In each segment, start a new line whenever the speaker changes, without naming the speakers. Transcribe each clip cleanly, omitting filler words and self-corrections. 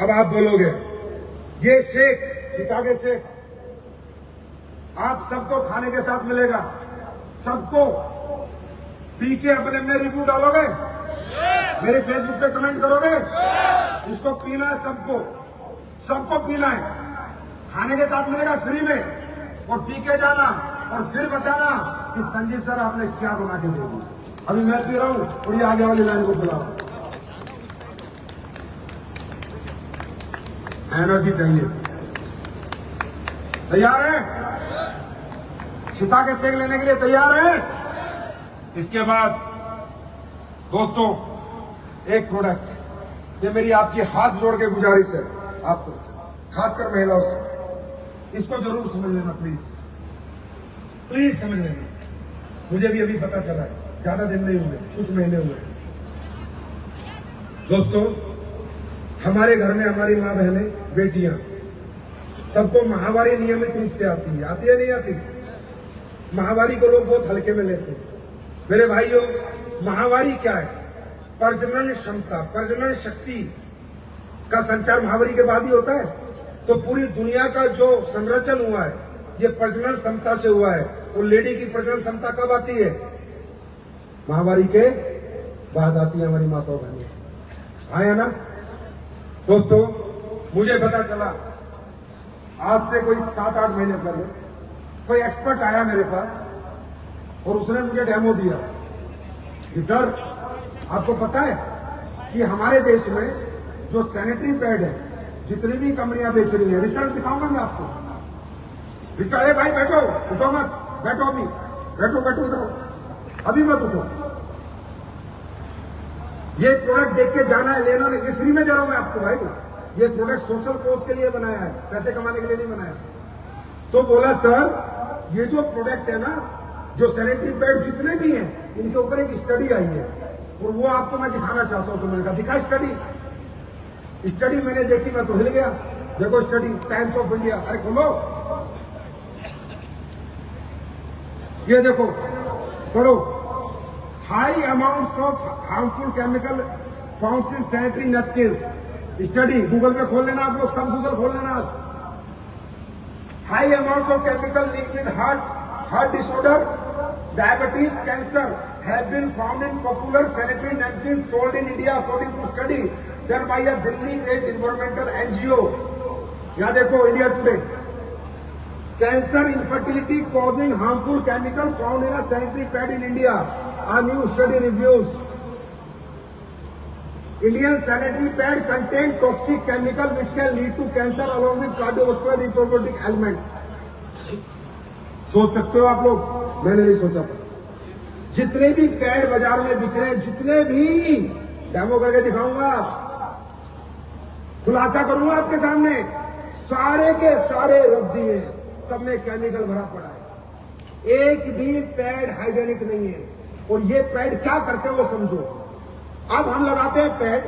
अब आप बोलोगे ये शेक, शिकागो शेक आप सबको खाने के साथ मिलेगा, सबको पी के अपने में रिव्यू डालोगे, मेरे फेसबुक पे कमेंट करोगे, इसको पीना है सबको, सबको पीना है, खाने के साथ मिलेगा फ्री में, और पी के जाना और फिर बताना कि संजीव सर आपने क्या बना के दे दिया। अभी मैं पी रहा हूं और ये आगे वाली लाइन को बुलाओ। एनर्जी चाहिए, तैयार है? शिकागो शेक लेने के लिए तैयार है? इसके बाद दोस्तों एक प्रोडक्ट, ये मेरी आपकी हाथ जोड़ के गुजारिश है आप सबसे, खासकर महिलाओं से, इसको जरूर समझ लेना प्लीज, प्लीज समझ लेना। मुझे भी अभी पता चला है, ज्यादा दिन नहीं हुए, कुछ महीने हुए। दोस्तों हमारे घर में हमारी माँ बहनें, बेटियां, सबको माहवारी नियमित रूप से आती है, आती है नहीं आती? माहवारी को लोग बहुत हल्के में लेते हैं। मेरे भाइयों, माहवारी क्या है? प्रजनन क्षमता, प्रजनन शक्ति का संचार माहवारी के बाद ही होता है। तो पूरी दुनिया का जो संरचन हुआ है ये प्रजनन क्षमता से हुआ है। और लेडी की प्रजनन क्षमता कब आती है? माहवारी के बाद आती है हमारी माताओं बहनें, आया ना? दोस्तों मुझे पता चला आज से कोई 7-8 महीने पहले कोई एक्सपर्ट आया मेरे पास और उसने मुझे डेमो दिया कि सर आपको पता है कि हमारे देश में जो सैनिटरी पैड है जितनी भी कंपनियां बेच रही है, रिजल्ट दिखाऊंगा मैं आपको। रिजल्ट, भाई बैठो, उठो मत, बैठो अभी, बैठो बैठो उठो, अभी मत उठो। ये प्रोडक्ट देख के जाना है, लेना नहीं, ये फ्री में दे रहा हूं मैं आपको भाई। ये प्रोडक्ट सोशल कोज के लिए बनाया है, पैसे कमाने के लिए नहीं बनाया। तो बोला सर ये जो प्रोडक्ट है ना, जो सैनिटरी पैड जितने भी हैं, इनके ऊपर एक स्टडी आई है और वो आपको मैं दिखाना चाहता हूं। तो मैंने कहा दिखा स्टडी मैंने देखी, मैं तो हिल गया। देखो स्टडी, टाइम्स ऑफ इंडिया, अरे खोलो, ये देखो, पढ़ो। High amounts of harmful chemical found in sanitary napkins. Study Google पे खोल लेना आप लोग, सब गूगल खोल लेना आज। High amounts of chemical linked with heart disorder, diabetes, cancer have been found in popular sanitary napkins sold in India according to study done by a Delhi based environmental NGO. यहाँ देखो India today, cancer, infertility causing harmful chemical found in a sanitary pad in India. A new study reviews Indian sanitary pad contain toxic chemical which can lead to cancer along with cardiovascular reproductive ailments. सोच सकते हो आप लोग, मैंने नहीं सोचा था। जितने भी पैड बाजार में बिक रहे हैं, जितने भी, डेमो करके दिखाऊंगा, खुलासा करूंगा आपके सामने, सारे के सारे रद्दी हैं, सब में केमिकल भरा पड़ा है, एक भी पैड हाइजेनिक नहीं है। और ये पैड क्या करते हैं वो समझो। अब हम लगाते हैं पैड,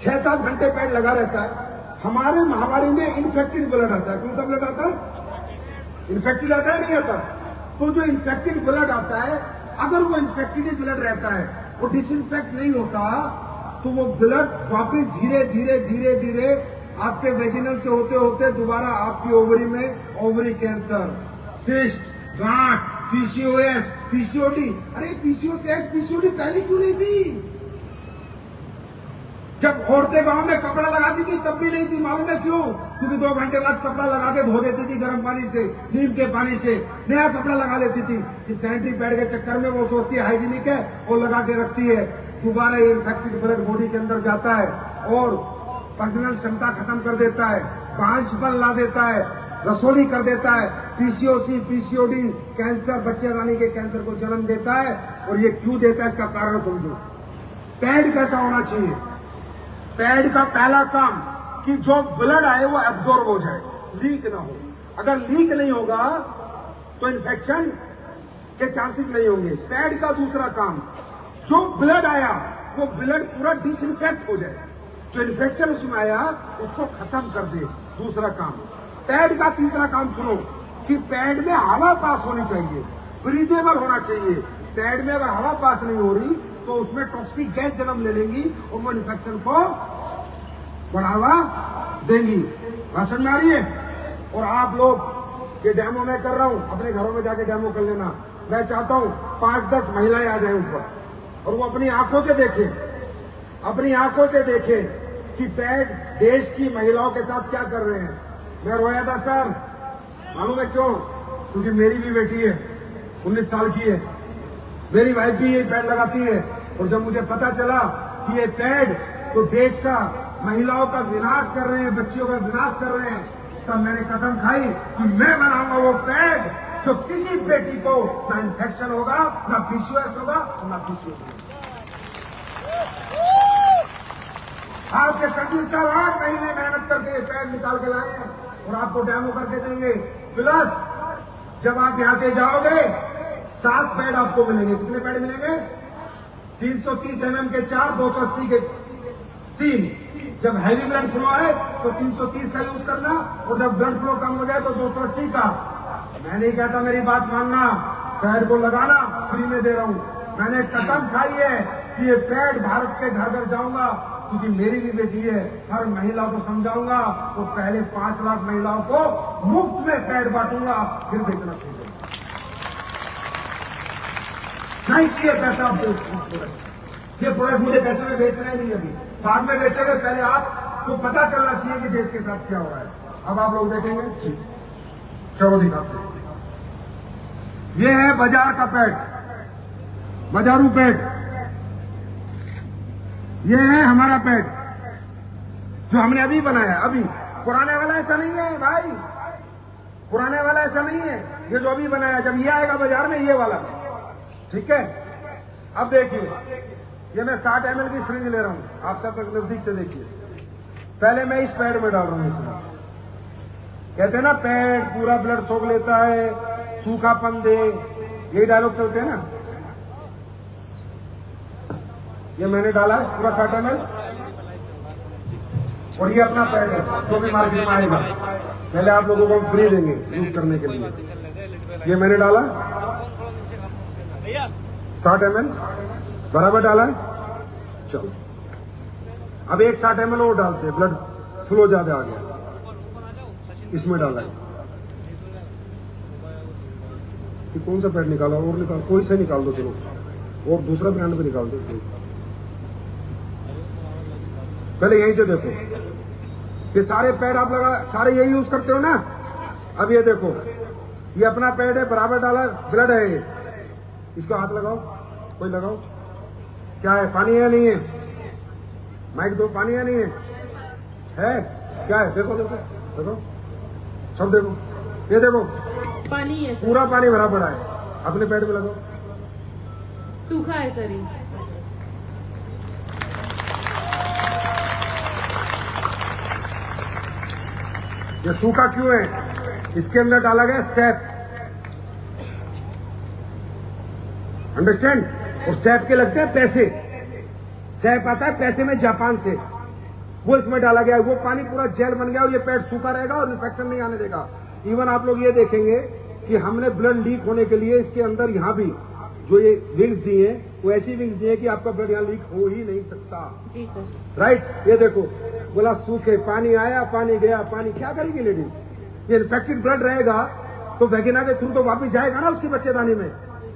6-7 घंटे पैड लगा रहता है, हमारे माहवारी में इन्फेक्टेड ब्लड आता है। कौन सा ब्लड आता है? इन्फेक्टेड आता है, नहीं आता? तो जो इन्फेक्टेड ब्लड आता है, अगर वो इन्फेक्टेड ब्लड रहता है, वो डिसइंफेक्ट नहीं होता, तो वो ब्लड वापस धीरे धीरे धीरे धीरे आपके वेजिनल से होते होते दोबारा आपकी ओवरी में ओवरी कैंसर, सिस्ट, गांठ, पीसीओएस, पीसीओडी। अरे पीसीओएस, पीसीओडी पहले क्यों नहीं थी? जब औरतें गांव में कपड़ा लगाती थी तब भी नहीं थी, मालूम है क्यों? क्योंकि 2 घंटे बाद कपड़ा लगा के धो देती थी गर्म पानी से, नीम के पानी से, नया कपड़ा लगा लेती थी। इस सैनिटरी पैड के चक्कर में वो सोचती है हाइजीनिक है, वो लगा के रखती है, दोबारा ये इन्फेक्टेड ब्लड बॉडी के अंदर जाता है और प्रजनन क्षमता खत्म कर देता है, पांच बल ला देता है, रसोली कर देता है, पीसीओसी, पीसीओडी, कैंसर, बच्चे रानी के कैंसर को जन्म देता है। और ये क्यों देता है, इसका कारण समझो। पैड कैसा होना चाहिए? पैड का पहला काम कि जो ब्लड आए वो एब्जॉर्ब हो जाए, लीक ना हो। अगर लीक नहीं होगा तो इन्फेक्शन के चांसेस नहीं होंगे। पैड का दूसरा काम, जो ब्लड आया वो ब्लड पूरा डिसइंफेक्ट हो जाए, जो इन्फेक्शन उसमें आया उसको खत्म कर दे, दूसरा काम। पैड का तीसरा काम सुनो कि पैड में हवा पास होनी चाहिए, ब्रीदेबल होना चाहिए। पैड में अगर हवा पास नहीं हो रही तो उसमें टॉक्सिक गैस जन्म ले लेंगी और वो इन्फेक्शन को बढ़ावा देंगी। बात समझ में आ रही है? और आप लोग ये डेमो मैं कर रहा हूं, अपने घरों में जाके डेमो कर लेना। मैं चाहता हूं 5-10 महिलाएं आ जाएं ऊपर और वो अपनी आंखों से देखें, अपनी आंखों से देखें कि पैड देश की महिलाओं के साथ क्या कर रहे हैं। मैं रोया था सर, मालूम है क्यों? क्योंकि मेरी भी बेटी है, 19 साल की है, मेरी वाइफ भी ये पैड लगाती है। और जब मुझे पता चला कि ये पैड तो देश का महिलाओं का विनाश कर रहे हैं, बच्चियों का विनाश कर रहे हैं, तब मैंने कसम खाई कि मैं बनाऊंगा वो पैड जो किसी बेटी को ना इन्फेक्शन होगा, ना PCOS होगा, ना PCOD होगा। आपके संजीव सर 8 महीने मेहनत करके पैड निकाल के लाए हैं और आपको डेमो करके देंगे। प्लस जब आप यहां से जाओगे 7 पैड आपको मिलेंगे। कितने पैड मिलेंगे? 330 mm के 4, 280 के 3। जब हैवी ब्लड फ्लो आए तो 330 का यूज करना, और जब ब्लड फ्लो कम हो जाए तो 280 का। मैं नहीं कहता, मेरी बात मानना, पैड को लगाना फ्री में दे रहा हूं। मैंने कसम खाई है कि ये पैड भारत के घर घर जाऊंगा, क्योंकि मेरी भी बेटी है। हर महिला को समझाऊंगा तो पहले 5 लाख महिलाओं को मुफ्त में पैड बांटूंगा, फिर बेचना शुरू करूंगा। नहीं चाहिए पैसा आपको, ये प्रोडक्ट मुझे पैसे में बेचना ही नहीं, अभी बाद में बेचेंगे। पहले आपको पता चलना चाहिए कि देश के साथ क्या हो रहा है। अब आप लोग देखेंगे, चलो दिखाते हैं। ये है बाजार का पैड, बाजारू पैड। ये है हमारा पैड जो हमने अभी बनाया। अभी पुराने वाला ऐसा नहीं है भाई, पुराने वाला ऐसा नहीं है। ये जो अभी बनाया, जब ये आएगा बाजार में, ये वाला, ठीक है। अब देखिए, ये मैं 60 ml की सिरिंज ले रहा हूं, आप सब नजदीक से देखिए। पहले मैं इस पैड में डाल रहा हूं इसमें। कहते हैं ना पैड पूरा ब्लड सोख लेता है, सूखापन दे, यही डायलॉग चलते हैं ना। ये मैंने डाला है पूरा 60 ml, और ये अपना पैड है जो भी मार्केट में आएगा। पहले आप लोगों को हम फ्री देंगे यूज करने के लिए। ये मैंने डाला 60 ml बराबर डाला है। चलो अब एक 60 ml और डालते हैं, ब्लड फ्लो ज्यादा आ गया, इसमें डाला है। ये कौन सा पैड निकाला? और निकाल, कोई से निकाल दो, चलो और दूसरा ब्रांड पे निकाल दो। पहले यहीं से देखो, ये सारे पैड आप लगा, सारे यही यूज करते हो ना। अब ये देखो, ये अपना पैड है, बराबर डाला, ब्लड है ये, इसको हाथ लगाओ, कोई लगाओ। क्या है? पानी है नहीं है? माइक दो, पानी है नहीं है? है क्या है? देखो देखो देखो, सब देखो, ये देखो
पानी है सर,
पूरा पानी भरा पड़ा है। अपने पैड में लगाओ,
सूखा है सर ये।
ये सूखा क्यों है? इसके अंदर डाला गया सैप, अंडरस्टैंड। और सैप के लगते हैं पैसे, सैप आता है पैसे में जापान से, वो इसमें डाला गया है। वो पानी पूरा जेल बन गया और ये पैड सूखा रहेगा और इन्फेक्शन नहीं आने देगा। इवन आप लोग ये देखेंगे कि हमने ब्लड लीक होने के लिए इसके अंदर यहाँ भी जो ये विंग्स दिए हैं, वो ऐसी विंग्स दिए कि आपका ब्लड यहाँ लीक हो ही नहीं सकता।
जी सर।
राइट, ये देखो, बोला सूखे, पानी आया, पानी गया, पानी क्या करेगी लेडीज? ये इन्फेक्टेड ब्लड रहेगा तो वैगिना के थ्रू तो वापिस जाएगा ना उसकी बच्चेदानी में,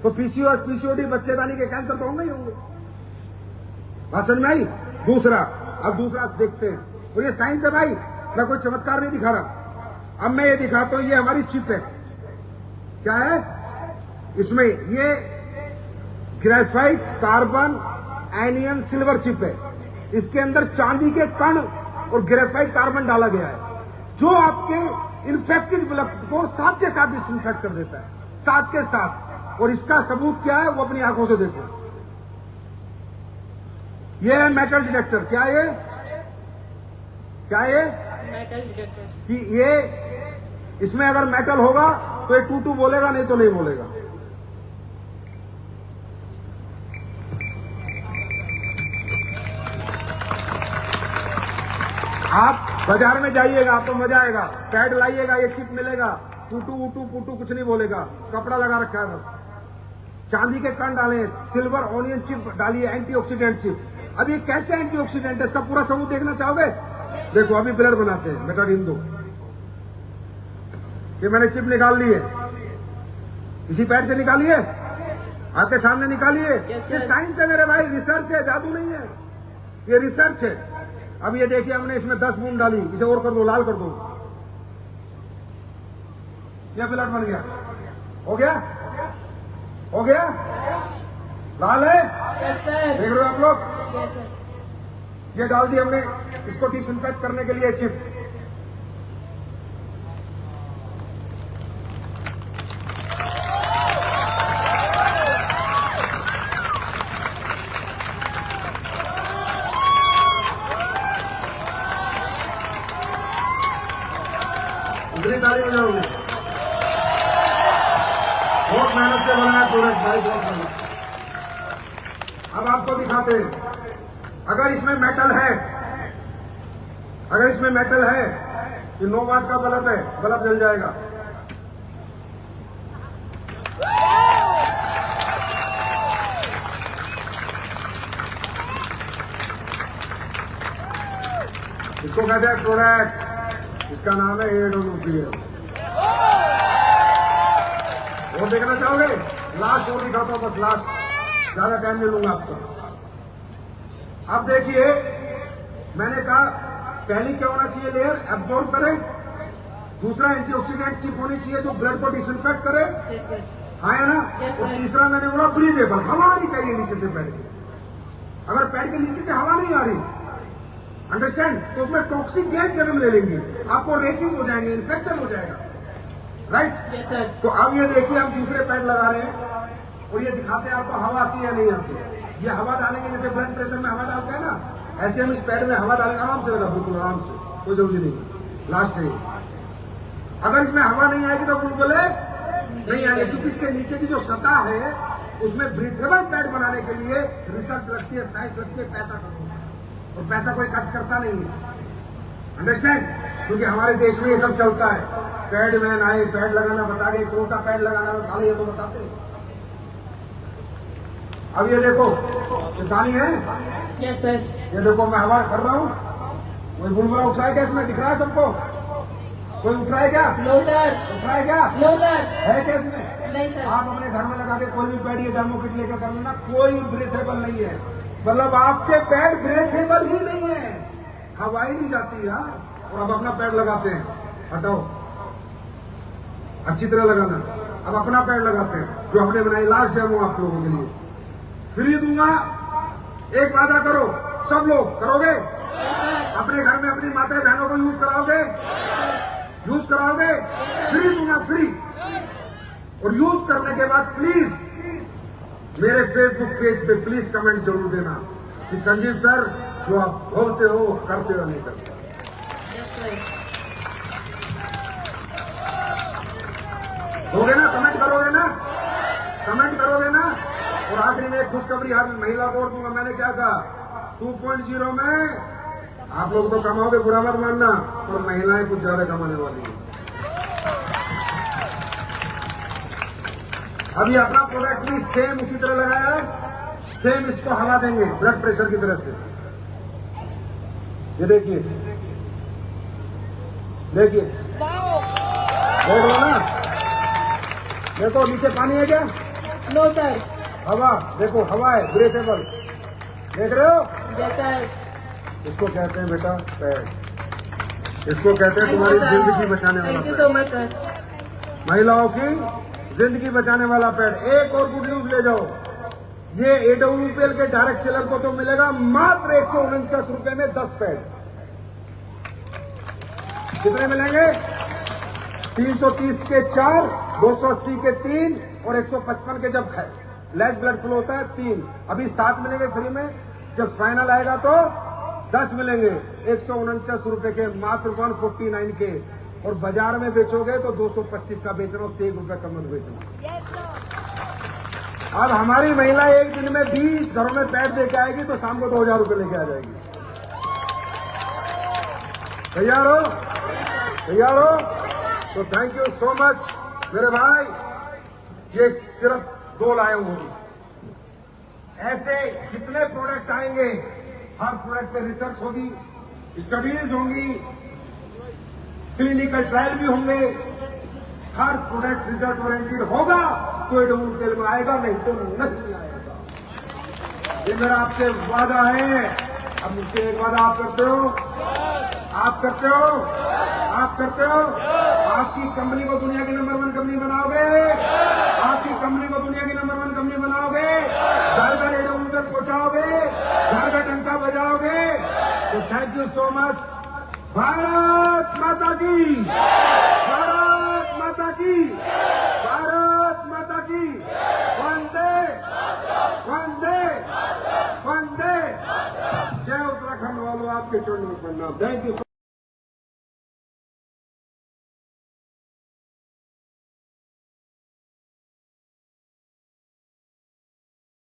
तो PCOS PCOD बच्चेदानी के कैंसर तो होंगे ही होंगे। बात समझ में आई? दूसरा, अब दूसरा देखते हैं, और ये साइंस है भाई, मैं कोई चमत्कार नहीं दिखा रहा। अब मैं ये दिखाता हूं, ये हमारी चिप है। क्या है इसमें? ये graphite carbon anion silver chip है। इसके अंदर चांदी के कण और ग्रेफाइट कार्बन डाला गया है, जो आपके इन्फेक्टेड ब्लड को साथ के साथ डिसइंफेक्ट कर देता है, साथ के साथ। और इसका सबूत क्या है, वो अपनी आंखों से देखो। ये है मेटल डिटेक्टर। क्या ये? क्या ये?
Metal detector.
कि ये, इसमें अगर मेटल होगा तो ये टू बोलेगा, नहीं तो नहीं बोलेगा। आप बाजार में जाइएगा, आपको मजा आएगा। पैड लाइएगा, ये चिप मिलेगा, टूटू कुछ नहीं बोलेगा, कपड़ा लगा रखा है बस। चांदी के कण डाले, सिल्वर ऑनियन चिप डालिए, एंटीऑक्सीडेंट चिप। अब ये कैसे एंटीऑक्सीडेंट है, इसका पूरा सबूत देखना चाहोगे? देखो अभी ब्लड बनाते हैं बेटाडीन 2। ये मैंने चिप निकाल ली है, इसी पैड से निकाली है, आपके सामने निकाली है। ये साइंस है मेरे भाई, रिसर्च है, जादू नहीं है, ये रिसर्च है। अब ये देखिए हमने इसमें 10 बूंद डाली, इसे और कर दो, लाल कर दो, ये ब्लड बन गया। हो गया, हो गया, लाल है,
यस सर,
देख रहे हो आप लोग।
Yes sir.
ये डाल दी हमने इसको डिसइंफेक्ट करने के लिए चिप। इतनी ताली हो जाओगे, बहुत मेहनत से बना है प्रोडक्ट भाई, बहुत मेहनत। अब आपको दिखाते हैं, अगर इसमें मेटल है, अगर इसमें मेटल है, ये 9 वाट का बल्ब है, बल्ब जल जाएगा। इसको कहते हैं प्रोडक्ट, इसका नाम है AWPL। और देखना चाहोगे? लास्ट और दिखाता हूं, बस लास्ट, ज्यादा टाइम नहीं लूंगा आपको। अब देखिए, मैंने कहा पहली क्या होना चाहिए, लेयर एब्जॉर्ब करे, दूसरा एंटीऑक्सीडेंट चिप होनी चाहिए जो ब्लड को डिसइंफेक्ट करे,
यस सर।
हाँ है ना।
Yes,
और
sir.
तीसरा मैंने बोला ब्रीदेबल, हवा आनी चाहिए नीचे से पैड के। अगर पैड के नीचे से हवा नहीं आ रही, अंडरस्टैंड, तो उसमें टॉक्सिक गैस जन्म ले लेंगी, आपको रेसिस हो जाएंगे, इन्फेक्शन हो जाएगा, राइट।
Yes sir.
तो अब ये देखिए हम दूसरे पैड लगा रहे हैं और ये दिखाते हैं आपको हवा आती है या नहीं आती है। ये हवा डालेंगे, जैसे ब्लड प्रेशर में हवा डालते हैं ना, ऐसे हम इस पैड में हवा डालेंगे, आराम से लगा, बिल्कुल आराम से, कोई जल्दी नहीं। लास्ट है ये। अगर इसमें हवा नहीं आएगी तो बुलबुले नहीं आएंगे, क्योंकि इसके नीचे की जो सतह है उसमें ब्रीथेबल पैड बनाने के लिए रिसर्च लगती है, साइंस लगती है, पैसा खर्च होता है, और पैसा कोई खर्च करता नहीं है, अंडरस्टैंड। क्योंकि हमारे देश में ये सब चलता है, पैड मैन आए, पैड लगाना बता गए, कौन सा पैड लगाना था, साले ये तो बताते हैं। अब ये देखो, ये पानी है,
यस सर।
ये देखो मैं हवा कर रहा हूँ, कोई बुलबुला उठ रहा है क्या इसमें, दिख रहा है सबको? कोई उठ रहा है क्या?
No sir.
उठ रहा है क्या?
No sir.
है क्या इसमें?
नहीं सर।
आप अपने घर में लगा के कोई भी पैड, ये डेमो किट लेकर कर लेना, कोई ब्रेथेबल नहीं है, मतलब आपके पैड ब्रेथेबल ही नहीं है, हवा ही नहीं जाती यार। और अब अपना पैड लगाते हैं, हटाओ, अच्छी तरह लगाना। अब अपना पैड लगाते हैं जो हमने बनाई, लास्ट डेमो आप लोगों के लिए फ्री दूंगा। एक वादा करो, सब लोग करोगे, अपने घर में अपनी माता बहनों को यूज कराओगे, यूज कराओगे, फ्री दूंगा, फ्री। और यूज करने के बाद प्लीज मेरे फेसबुक पेज पे प्लीज कमेंट जरूर देना कि संजीव सर जो आप बोलते हो करते हो नहीं करते।
Yes sir.
होगे ना, कमेंट करोगे ना, कमेंट करोगे ना। और आखिरी में एक खुशखबरी हर महिला को और दूंगा। मैंने क्या कहा, 2.0 में आप लोग तो कमाओगे, बुरा मत मानना, और महिलाएं कुछ ज्यादा कमाने वाली है। अभी अपना प्रोडक्ट भी सेम उसी तरह लगाया है, सेम इसको हवा देंगे ब्लड प्रेशर की तरफ से। ये देखिए, देखिए, देख लो ना, देखो नीचे पानी है क्या?
No sir.
हवा, देखो हवा है, ब्रेथेबल, देख रहे हो?
Yes sir.
इसको कहते हैं बेटा पैड, इसको कहते हैं तुम्हारी जिंदगी बचाने वाला
thank you
pad,
so much sir.
महिलाओं की जिंदगी बचाने वाला पैड। एक और गुड न्यूज ले जाओ, ये AWPL के डायरेक्ट सेलर को तो मिलेगा मात्र 149 रुपए में 10 पैड। कितने मिलेंगे? 330 के 4, 280 के 3 और 155 के जब लेस ब्लड फ्लो होता है 3। अभी 7 मिलेंगे फ्री में, जब फाइनल आएगा तो 10 मिलेंगे 149 रुपए के, मात्र 149 के। और बाजार में बेचोगे तो 225 का बेच रहा हूं, 1 रुपए कम मत बेचना। अब हमारी महिला एक दिन में 20 घरों में पैड देके आएगी तो शाम को 2000 रुपए लेके आ जाएगी। तैयार हो? तैयार हो? तो थैंक यू सो मच मेरे भाई। ये सिर्फ 2 लाए हूं, ऐसे जितने प्रोडक्ट आएंगे हर प्रोडक्ट पे रिसर्च होगी, स्टडीज होंगी, क्लिनिकल ट्रायल भी होंगे, हर प्रोडक्ट रिजल्ट ओरिएंटेड होगा तो एडोल तेल में आएगा, नहीं तो नहीं आएगा। ये मेरा आपसे वादा है। अब मुझसे एक वादा आप करते हो, आप करते हो, आप करते हो। आपकी कंपनी को दुनिया की नंबर 1 कंपनी बनाओगे, आपकी कंपनी को दुनिया की नंबर 1 कंपनी बनाओगे, घर घर एडोल तक पहुंचाओगे, घर घर डंका बजाओगे। तो thank you so much. Bharat माता की, भारत माता की, भारत माता की। वंदे वंदे वंदे। जय उत्तराखंड वालों, आपके चरणों में प्रणाम। Thank you.